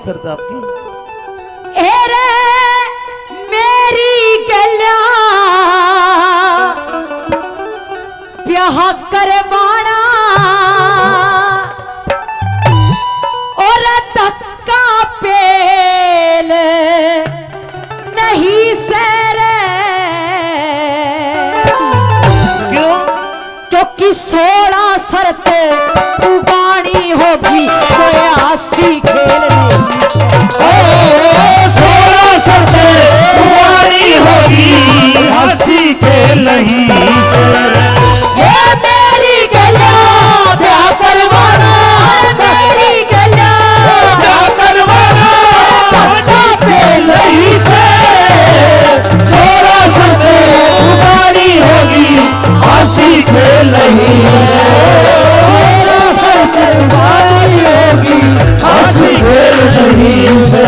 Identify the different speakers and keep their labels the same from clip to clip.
Speaker 1: शर्त आपकी?
Speaker 2: एरे मेरी गल्या ब्याह करवाना और धक्का पेल नहीं सरे।
Speaker 1: क्यों?
Speaker 2: क्योंकि 16 शर्त उगानी होगी कोई 80 खेल नहीं।
Speaker 1: 16 शर्त उगानी होगी 80 खेल नहीं।
Speaker 2: ये मेरी गला ब्याह करवाना, मेरी गला
Speaker 1: ब्याह करवाना धक्का पेल नहीं से। 16 शर्त उगानी होगी 80 खेल नहीं है। 16 शर्त उगानी होगी 80 खेल नहीं है।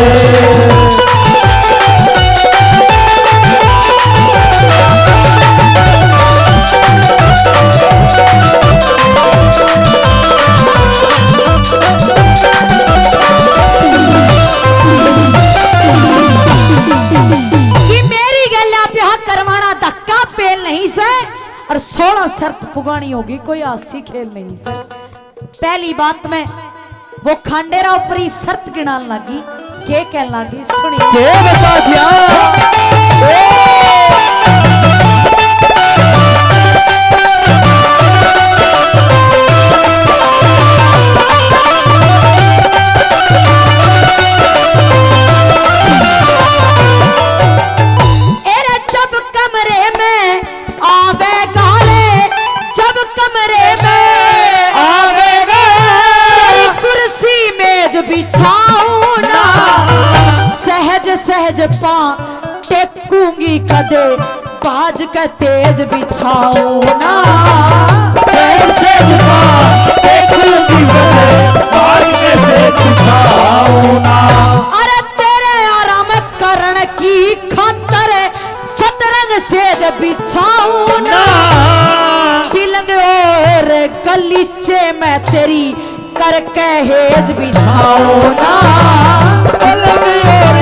Speaker 2: और 16 शर्त पुगानी होगी कोई 80 खेल नहीं से। पहली बात में वो खांडेरा ऊपरी शर्त गिनान लगी, के कहने लगी सुनिए।
Speaker 1: के बता दिया?
Speaker 2: सहज पा टेकूंगी कदे बाज का तेज बिछाऊ ना।
Speaker 1: सहज पा टेकूंगी कदे बाज के तेज बिछाऊ ना।
Speaker 2: अरे तेरे आराम करण की खातर सतरंग सेज बिछाऊ ना। पिलंग और गलीचे में तेरी करके हेज बिछाऊ ना।
Speaker 1: पलंग और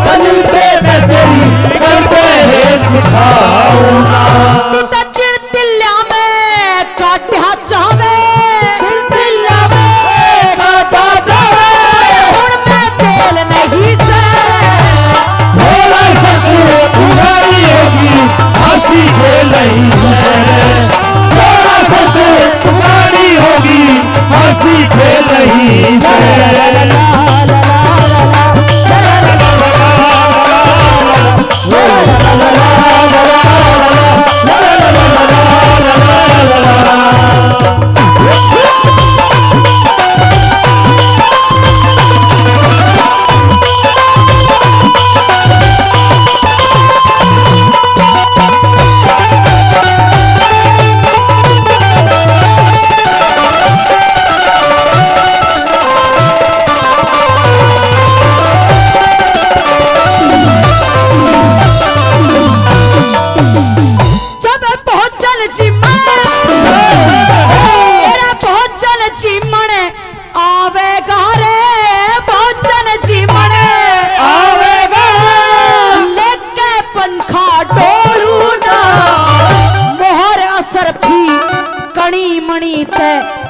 Speaker 1: गलीचे में तेरी करके हेज बिछाऊ ना।
Speaker 2: तू तो चिड़तिल्ला में काटा चावे,
Speaker 1: चिड़तिल्ला में काटा चावे।
Speaker 2: हुण मैं तेल नहीं से।
Speaker 1: 16 शर्त उगानी होगी 80 खेल नहीं है। 16 शर्त उगानी होगी 80 खेल नहीं है।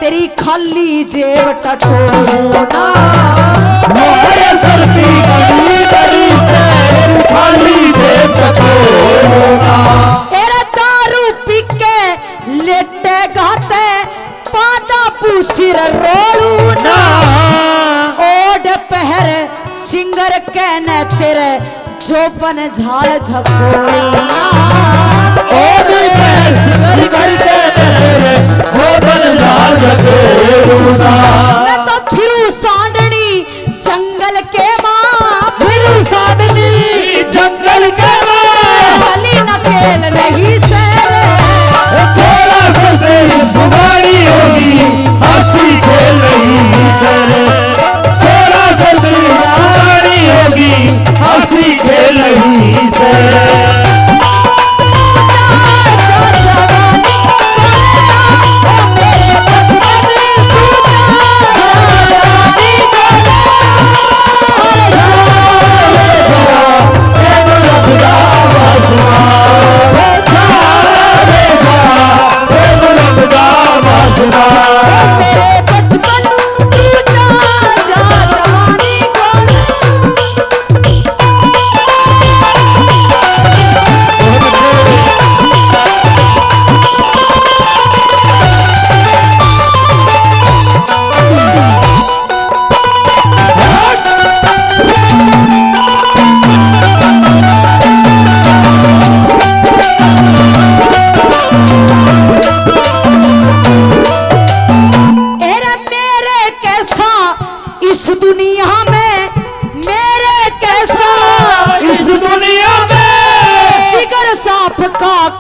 Speaker 2: तेरी खाली जेब टटोना।
Speaker 1: मोरे सर की गली गली तेरी खाली जेब टटोना।
Speaker 2: तेरा दारू पी के लेटे गाते पादा पूसिर रोलूना। ओढ़ पहर सिंगर कहने तेरे जोबन झाल झकोड़ना।
Speaker 1: ओढ़ पहर सिंगर कहने तेरे जोबन झाल झकोड़ना।
Speaker 2: मैं तो फिरू सांडनी जंगल के माँ,
Speaker 1: फिरू सांडनी जंगल के माँ।
Speaker 2: हली नकेल नहीं से।
Speaker 1: 16 शर्त उगानी होगी 80 खेल नहीं से। 16 शर्त उगानी होगी 80 खेल नहीं से।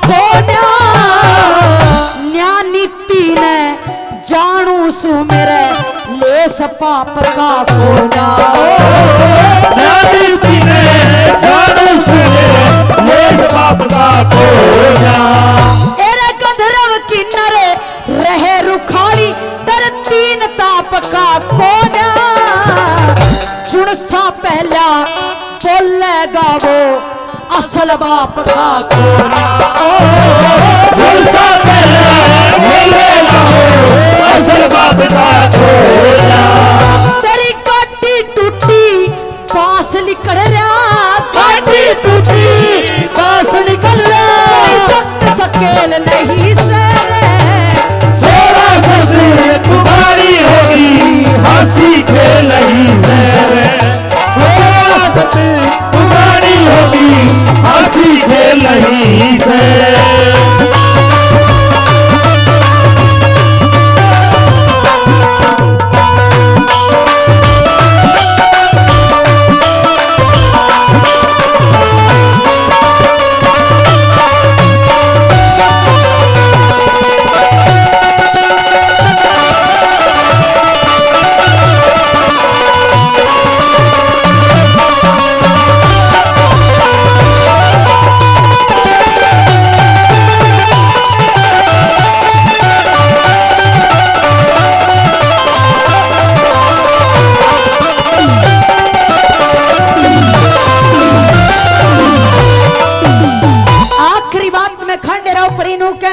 Speaker 2: कोन्या न्या नीति ने जानू सु मेरे ले पाप का कोन्या
Speaker 1: नीति ने जानू सु ले पाप का कोन्या
Speaker 2: एरे गंधर्व की नरे रहे रुखाड़ी तर तीन ताप का कोन्या चुन सा पहला बोलेगा वो असल बाप का कोन्या
Speaker 1: चुन सा पहला बोलेगा वो असल बाप का कोन्या
Speaker 2: तेरी काटी टूटी पास निकल रहा
Speaker 1: काटी टूटी पास निकल
Speaker 2: कोई
Speaker 1: रहा
Speaker 2: सख्त सकेल नहीं सरे
Speaker 1: 16 सदी तुम्हारी होगी हंसी खेल नहीं सरे 16 सदी तुम्हारी होगी हंसी खेल नहीं सरे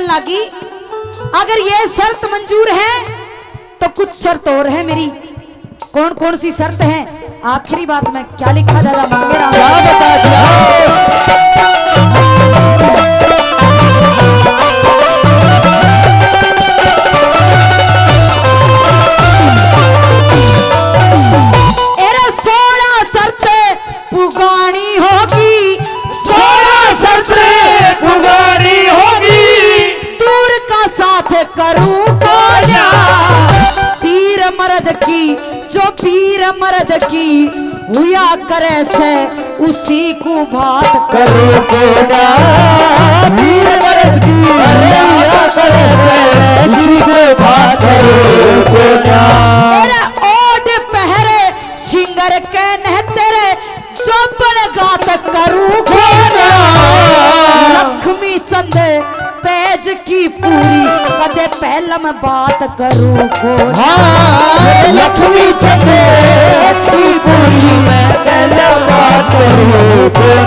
Speaker 2: लगी अगर ये शर्त मंजूर है तो कुछ शर्त और है मेरी। कौन कौन सी शर्त है? आखिरी बात में क्या लिखा दादा मेरा
Speaker 1: क्या बता दिया
Speaker 2: पुगानी होगी
Speaker 1: 16 शर्तें पुगानी होगी
Speaker 2: दूर का साथ करूं कोन्या पीर मर्द की जो पीर मर्द की हुआ करे से उसी को बात
Speaker 1: करो कोन्या पीर मर्द की हुआ करे से उसी को बात करो कोन्या
Speaker 2: मेरा ओढ़ पहरे सिंगर कहने तेरे चौपन गात करूं कोन्या लक्ष्मी चंद पेज की पूरी कदे पहला मैं बात करूं कोन्या
Speaker 1: लक्ष्मी चंद पेज की पूरी मैं पहला बात करूं कोन्या